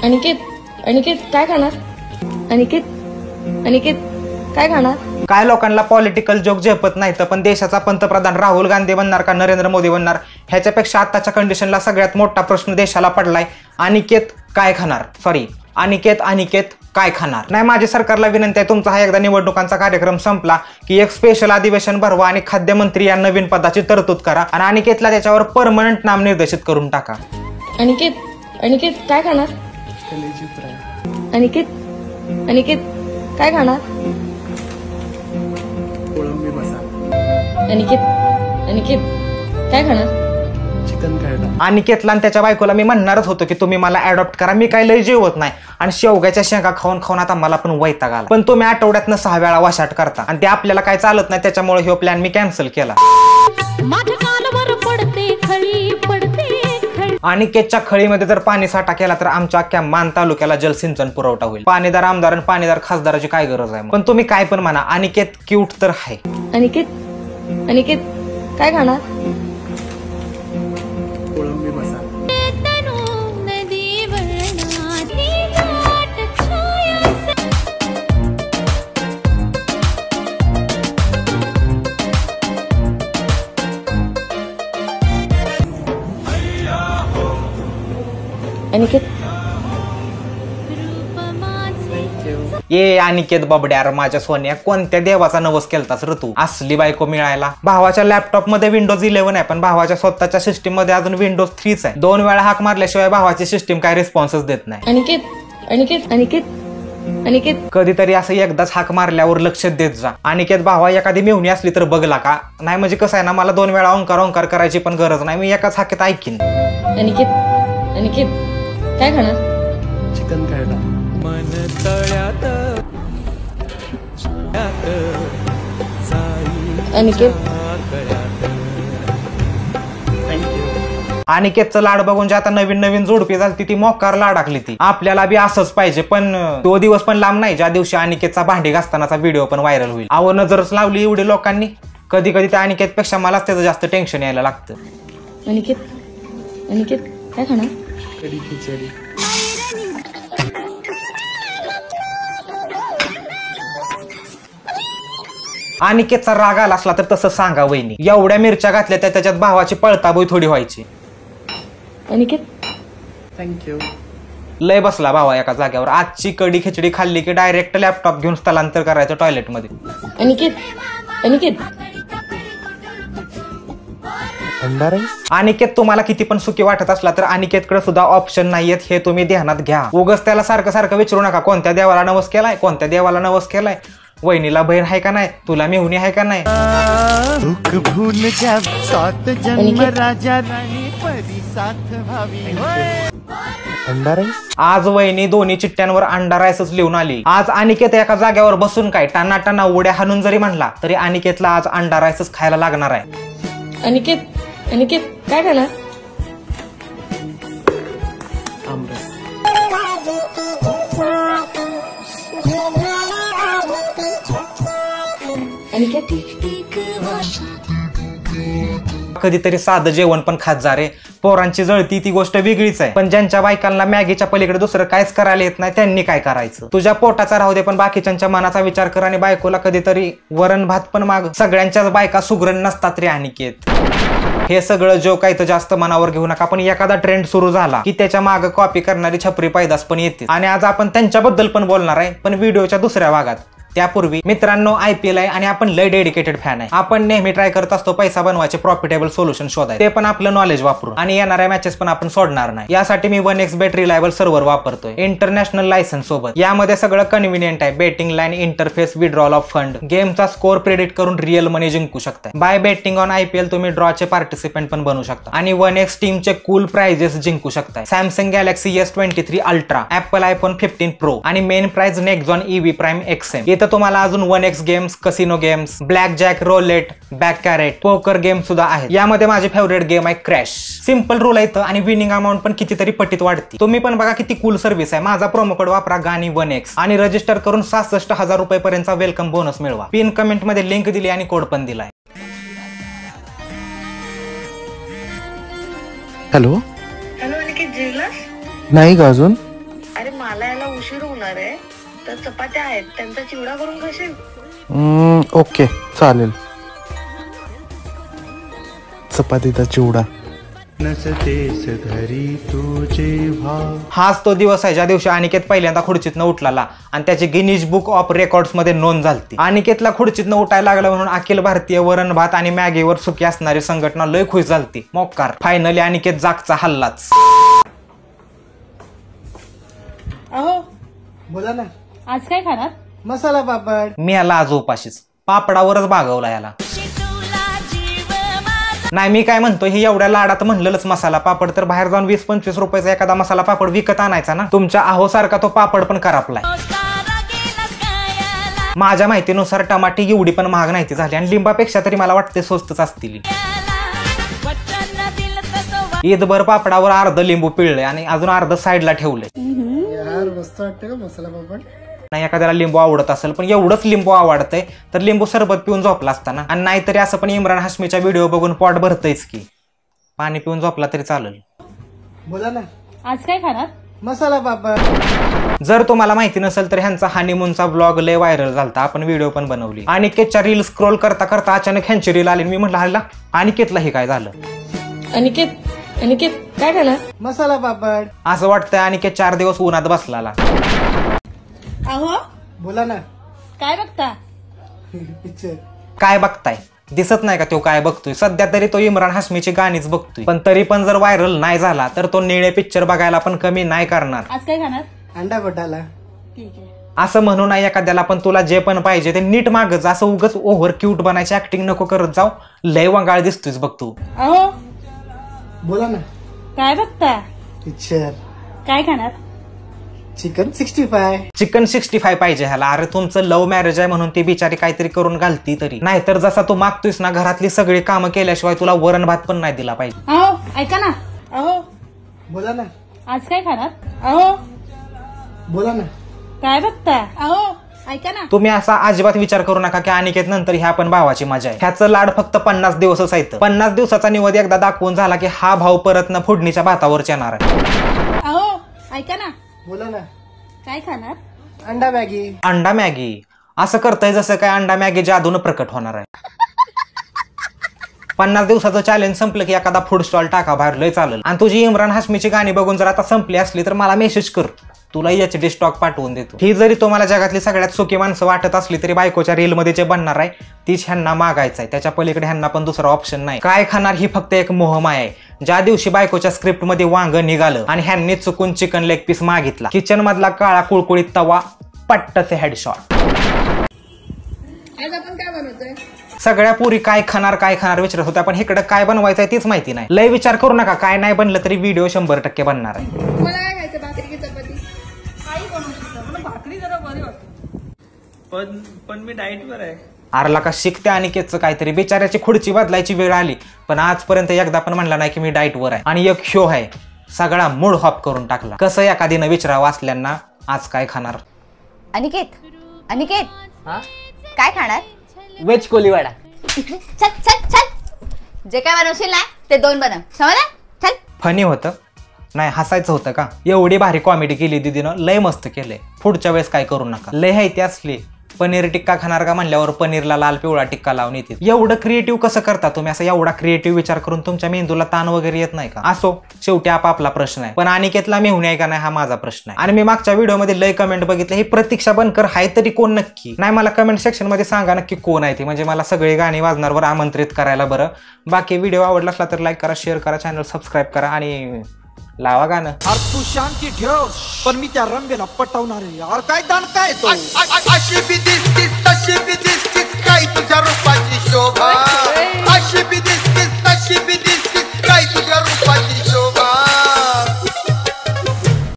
अनिकेत अनिकेत काय खाणार? अनिकेत अनिकेत काय खाणार? काय लोकांना पॉलिटिकल जोक झेपत नाही तर पण देशाचा पंतप्रधान राहुल गांधी बनणार का नरेंद्र मोदी बनणार ह्याच्यापेक्षा आताच्या कंडिशनला सगळ्यात मोठा प्रश्न देशाला पडलाय, अनिकेत काय खाणार? सॉरी, अनिकेत काय खाणार? नाही, माझी सरकारला विनंती आहे, तुमचा हा एकदा निवडणुकांचा कार्यक्रम संपला की एक स्पेशल अधिवेशन भरवा आणि खाद्यमंत्री या नवीन पदाची तरतूद करा आणि अनिकेतला त्याच्यावर परमनंट नाम निर्देशित करून टाका. अनिकेत काय खाणार? अनिकेत अनिकेत काय खाणार? अनिकेत अनिकेत काय खाणार? चिकन खायला. अनिकेतला आणि त्याच्या बायकोला मी म्हणणारच होतो की तुम्ही मला अडॉप्ट करा, मी काही लय जेवत नाही आणि शेवग्याच्या शेंगा खाऊन खाऊन आता मला पण वैताग आला, पण तुम्ही आठवड्यातनं 6 वेळा वाशाट करता आणि ते आपल्याला काय चालत नाही, त्याच्यामुळे हा प्लॅन मी कॅन्सल केला. अनिकेतच्या खळीमध्ये जर पाणी साठा केला तर आमच्या अख्ख्या मान तालुक्याला जलसिंचन पुरवठा होईल. पाणीदार आमदार आणि पाणीदार खासदाराची काय गरज आहे? पण तुम्ही काय पण म्हणा, अनिकेत क्यूट तर आहे. अनिकेत काय खाणार? कोळंबी मसाला. अनिकेत ये अनिकेत बाबड्यार माझ्या सोन्या, कोणत्या देवाचा नवस केलतास रे तू असली बायको मिळायला? भावाच्या लॅपटॉप मध्ये विंडोज 11 आहे पण भावाच्या स्वतःच्या सिस्टीम मध्ये अजून विंडोज 3 आहे. 2 वेळा हाक मारल्याशिवाय भावाची सिस्टीम काय रिस्पॉन्सच देत नाही. अनिकेत कधीतरी असं एकदाच हाक मारल्यावर लक्ष देत जा. अनिकेत भावा एखादी मेहुणी असली तर बघला का नाही, म्हणजे कसं आहे ना, मला 2 वेळा ओंकार करायची पण गरज नाही, मी एकाच हाकेत ऐकीन. अनिकेत काय खाणार? चिकन खायला. मन तळ्यात अनिकेत अनिकेतचं लाड बघून जे आता नवीन जोडपी झाली ती मोकार लाडाकली ती. आपल्याला बी असंच पाहिजे, पण तो दिवस पण लांब नाही ज्या दिवशी अनिकेतचा भांडी घासतानाचा व्हिडिओ पण व्हायरल होईल. अहो नजरच लावली एवढी लोकांनी, कधी त्या अनिकेतपेक्षा मलाच त्याचं जास्त टेन्शन यायला लागतं. अनिकेत काय खाणार? कढी खिचडी. अनिकेतचा राग आला असला तर तसं सांगा वहिनी, एवढ्या मिरच्या घातल्या त्या त्याच्यात भावाची पळताबोई थोडी व्हायची. अनिकेत थँक्यू. लय बसला भावा एका जाग्यावर. आजची कढी खिचडी खाल्ली की डायरेक्ट लॅपटॉप घेऊन स्थलांतर करायचं टॉयलेट मध्ये. अनिकेत अनिकेत तुम्हाला किती पण सुखी वाटत असला तर अनिकेतकडे सुद्धा ऑप्शन नाहीयेत हे तुम्ही ध्यानात घ्या. उगाच त्याला सारखं विचारू नका कोणत्या देवाला नवस केलाय, वहिनीला बहीण आहे का नाही, तुला मेहुणी आहे का नाही. आज वहिनी दोन्ही चिठ्ठ्यांवर अंडा राईसच लिहून आली. आज अनिकेत एका जाग्यावर बसून काय टाना उड्या हाणून जरी म्हणला तरी अनिकेतला आज अंडा राईसच खायला लागणार आहे. अनिकेत काय खाणार? आमरस. कधीतरी साधं जेवण पण खात जा रे. पोरांची जळती ती गोष्ट वेगळीच आहे, पण ज्यांच्या बायकांना मॅगीच्या पलीकडे दुसरं काहीच करायला येत नाही त्यांनी काय करायचं? तुझ्या पोटाचा राहू दे पण बाकीच्यांच्या मनाचा विचार कर आणि बायकोला कधीतरी वरण भात पण माग. सगळ्यांच्याच बायका सुगरण नसतात रे अनिकेत. हे सगळं जोक आहे तर जास्त मनावर घेऊ नका, पण एखादा ट्रेंड सुरू झाला की त्याच्या मागे कॉपी करणारी छपरी पैदास पण येते आणि आज आपण त्यांच्याबद्दल पण बोलणार आहे, पण व्हिडिओच्या दुसऱ्या भागात. त्यापूर्वी मित्रांनो, IPL आहे आणि आपण लय डेडिकेटेड फॅन आहे. आपण नेहमी ट्राय करत असतो पैसा बनवायचे प्रॉफिटेबल सोल्युशन शोधायचे, ते पण आपलं नॉलेज वापरून, आणि येणाऱ्या मॅचेस पण आपण सोडणार नाही. यासाठी मी 1xBet रिलायबल सर्व्हर वापरतोय इंटरनॅशनल लायसन्स सोबत. यामध्ये सगळं कन्व्हिनियंट आहे. Betting line, interface, withdrawal of fund, गेमचा स्कोर प्रेडिक्ट करून रिअल मनी जिंकू शकता. बाय बेटिंग ऑन IPL तुम्ही ड्रॉचे पार्टिसिपेंट पण बनू शकता आणि 1x टीमचे कूल प्राइजेस जिंकू शकता. Samsung Galaxy S23 Ultra, Apple iPhone 15 Pro आणि main prize Nexon EV Prime XM. तुम्हाला अजून 1x games, casino games, black jack, roulette, baccarat, poker game सुद्धा आहे. यामध्ये माझी फेवरेट गेम आहे क्रॅश. सिंपल रूल आहे आणि विनिंग अमाऊंट पण कितीतरी पटीत वाढते. तुम्ही पण बघा किती कूल सर्व्हिस आहे. माझा प्रोमो कोड वापरा गाणी 1x आणि रजिस्टर करून 66,000 रुपये पर्यंतचा वेलकम बोनस मिळवा. पिन कमेंट मध्ये लिंक दिली आणि कोड पण दिलाय. हॅलो अनिकेत जेवलास? नाही का अजून? चपात्या आहेत, त्यांचा चिवडा करून खाशील? ओके चालेल. चपातीचा चिवडा. नसतेस घरी तुझे भाव. हाच तो दिवस आहे ज्या दिवशी अनिकेत पहिल्यांदा खुर्चीतनं उठला आणि त्याची गिनीज बुक ऑफ रेकॉर्ड्स मध्ये नोंद झाली. अनिकेतला खुर्चीतनं उठायला लागला म्हणून अखिल भारतीय वरण भात आणि मॅगीवर सुखी असणारी संघटना लय खुश झालती. मोकार. फायनली अनिकेत जागचा हल्लाच. अहो बोला ना. आज काय खाणार? मसाला पापड. मी याला आज उपाशीच. पापडावरच भागवला याला. नाही मी काय म्हणतो, ही एवढ्या लाडात म्हणलेलंच मसाला पापड तर बाहेर जाऊन 20-25 रुपयाचा एखादा मसाला पापड विकत आणायचा ना. तुमच्या आहो सारखा तो पापड पण करापलाय. माझ्या माहितीनुसार टमाटी एवढी पण महाग नाही झाली आणि लिंबापेक्षा तरी मला वाटते स्वस्तच असतील. ईदभर पापडावर अर्ध लिंबू पिळले आणि अजून अर्ध साईडला ठेवले. मस्त वाटतं का मसाला पापड? नाही एखाद्याला लिंबू आवडत असेल पण एवढंच लिंबू आवडतंय तर लिंबू सरबत पिऊन झोपला असताना. आणि नाहीतरी असं पण इम्रान हाशमीच्या व्हिडिओ बघून पोट भरतयच की. पाणी पिऊन झोपला तरी चालेल. बोला ना. आज काय खाणार? मसाला पापड. जर तुम्हाला माहिती नसेल तर ह्यांचा हनीमूनचा व्लॉग लय व्हायरल झालता. आपण व्हिडिओ पण बनवली. अनिकेतच्या रील स्क्रोल करता करता अचानक ह्यांची रील आली. मी म्हटलं हल्ला अनिकेतला हे काय झालं? अनिकेत काय खाणार? मसाला पापड. असं वाटतंय अनिकेत 4 दिवस उन्हात बसलाला. अहो बोला ना. काय बघता? पिक्चर. काय बघताय? दिसत नाही का तो काय बघतोय? सध्या तरी तो इम्रान हाशमीची गाणीच बघतोय. पण तरी पण जर व्हायरल नाही झाला तर तो निळे पिक्चर बघायला पण कमी नाही करणार. आज काय खाणार? अंडा बटाला. ठीक आहे. असं म्हणू नाही एखाद्याला, पण तुला जे पण पाहिजे ते नीट मागच. असं उगच ओव्हर क्यूट बनायची ऍक्टिंग नको करत जाऊ. लय वंगाळ दिसतोयस बघ तू. अहो बोला ना. काय बघता? पिक्चर. काय खाणार? चिकन 65. चिकन 65 पाहिजे ह्याला. अरे तुमचं लव्ह मॅरेज आहे म्हणून ती बिचारी काहीतरी करून घालती तरी. नाहीतर जसा तू मागतोयस ना घरातली सगळी कामं केल्याशिवाय तुला वरण भात पण नाही दिला पाहिजे. अहो ऐका ना. अहो बोला ना. आज काय खाणार? अहो बोला ना. काय बघता? अहो ऐका ना. तुम्ही असा अजिबात विचार करू नका की अनिकेत नंतर ह्या पण भावाची मजा आहे. ह्याचं लाड फक्त 50 दिवसच आहे. 50 दिवसाचा निवद एकदा दाखवून झाला की हा भाव परत न फोडणीच्या भातावरच येणार आहे. अहो ऐका ना. बोला ना. काय खाणार? अंडा मॅगी. अंडा मॅगी. असं करतंय जसं काय अंडा मॅगी जादून प्रकट होणार आहे. 50 दिवसाचं चॅलेंज संपलं की एखादा फूड स्टॉल टाका बाहेर, लय चालेल. आणि तुझी इम्रान हाशमीची गाणी बघून जर आता संपली असली तर मला मेसेज कर, तुला HD स्टॉक पाठवून देतो. ही जरी तुम्हाला जगातली सगळ्यात सुखी माणसं वाटत असली तरी बायकोच्या रील मध्ये जे बनणार आहे तीच ह्यांना मागायचं आहे. त्याच्या पलीकडे ह्यांना पण दुसरा ऑप्शन नाही. काय खाणार ही फक्त एक मोहमाय आहे. ज्या दिवशी बायकोच्या स्क्रिप्ट मध्ये वांग निघालं आणि ह्यांनी चुकून चिकन लेग पीस मागितला, किचन मधला काळा कुळकुळीत तवा पट्टसे हेडशॉट. आज आपण काय बनवतोय? सगळ्या पुरी काय खाणार विचारत होत्या, पण इकडे काय बनवायचंय तीच माहिती नाही. लय विचार करू नका. काय नाही बनलं तरी व्हिडिओ 100% बनणार आहे. मला काय खायचं? भाकरी की चपाती? काही बनवू शकतो. मला भाकरी जरा बरी वाटते. पण मी डाएटवर आहे. आरला का शिकते अनिकेतचं काहीतरी. बिचाऱ्याची खुर्ची बदलायची वेळ आली पण आजपर्यंत एकदा पण म्हणला नाही की मी डाएटवर आहे. आणि एक शो आहे सगळा मूड हॉप करून टाकला. कसं एखादीनं विचारावं असल्यांना आज काय खाणार? अनिकेत काय खाणार? वेज कोलीवाडा. चल चल चल, जे काय बनवशील ना ते 2 बनव, समजलं? चल. फनी होतं नाही, हसायचं होतं का? एवढी भारी कॉमेडी केली दीदीनं, लय मस्त केलंय. पुढच्या वेळेस काय करू नका. लय आहे ती असली पनीर टिक्का खाणार का म्हणल्यावर पनीरला लाल पिवळा टिक्का लावून येते. एवढं क्रिएटिव्ह कसं करता तुम्ही? असं एवढा क्रिएटिव्ह विचार करून तुमच्या मेंदूला ताण वगैरे येत नाही का? असो, शेवटी आपापला प्रश्न आहे. पण अनिकेतला मेहुणी आहे का नाही हा माझा प्रश्न आहे. आणि मी मागच्या व्हिडिओमध्ये लय कमेंट बघितले, ही प्रतीक्षा बनकर हाय तरी कोण नक्की? नाही मला कमेंट सेक्शन मध्ये सांगा नक्की कोण आहे ती, म्हणजे मला सगळे गाणी वाजणारवर आमंत्रित करायला बरं. बाकी व्हिडिओ आवडला असला तर लाईक करा, शेअर करा, चॅनल सबस्क्राईब करा आणि लावा गाणं. अरे तू शांती ठेव, पण मी त्या रंगेला पटवणार आहे. यार काय दान काय तो अशी बी दिसतीस तशी बी दिसतीस, काय तुझ्या